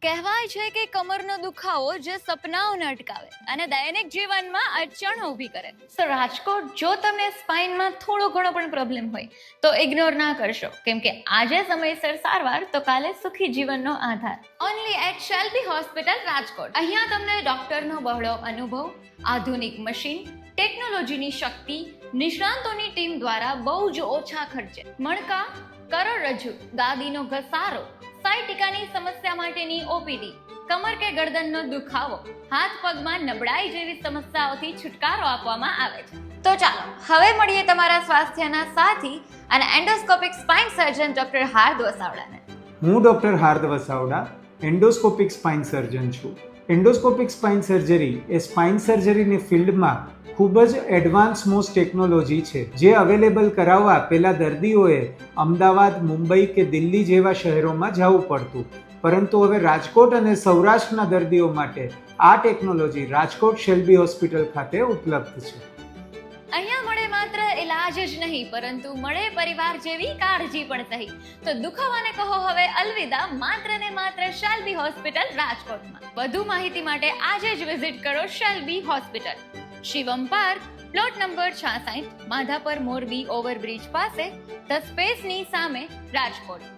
કહેવાય છે કે કમરનો દુખાવો જે સપનાઓને અટકાવે અને દૈનિક જીવનમાં અડચણો ઊભી કરે. સો રાજકોટ, જો તમને સ્પાઇનમાં થોડો ઘણો પણ પ્રોબ્લેમ હોય તો ઇગ્નોર ના કરશો, કેમ કે આજે સમયસર સારવાર તો કાલે સુખી જીવનનો આધાર. Only at Shalby hospital Rajkot. અહીંયા તમને ડોક્ટરનો બહોળો અનુભવ, આધુનિક મશીન, ટેકનોલોજીની શક્તિ, નિષ્ણાંતોની ટીમ દ્વારા બહુ જ ઓછા ખર્ચે મણકા, કરોડરજ્જુ, ગાદીનો ઘસારો, સાયટિકાની સમસ્યા માટેની ઓપીડી, કમર કે ગરદનનો દુખાવો, હાથ પગમાં નબળાઈ જેવી સમસ્યાઓથી છુટકારો આપવામાં આવે છે. તો ચાલો હવે મળીએ તમારા સ્વાસ્થ્યના સાથી અને endoscopic spine surgeon doctor Hard વસાવડાને. હું doctor Hard Vasavada endoscopic spine surgeon છું. એન્ડોસ્કોપિક સ્પાઇન સર્જરી એ સ્પાઇન સર્જરીની ફિલ્ડમાં ખૂબ જ એડવાન્સ મોસ્ટ ટેકનોલોજી છે, જે અવેલેબલ કરાવવા પહેલાં દર્દીઓએ અમદાવાદ, મુંબઈ કે દિલ્હી જેવા શહેરોમાં જવું પડતું, પરંતુ હવે રાજકોટ અને સૌરાષ્ટ્રના દર્દીઓ માટે આ ટેકનોલોજી રાજકોટ શેલ્બી હોસ્પિટલ ખાતે ઉપલબ્ધ છે. અહીંયા મળે માત્ર ઇલાજ જ નહીં, પરંતુ મળે પરિવાર જેવી કાળજી પણ સહી. તો દુખાવાને કહો હવે અલવિદા, માત્ર ને માત્ર શેલ્બી હોસ્પિટલ રાજકોટમાં. વધુ માહિતી માટે આજે જ વિઝિટ કરો Shalby hospital, Shivam park, plot number 66, Madhapar Morbi overbridge પાસે, ધ સ્પેસની સામે, રાજકોટ.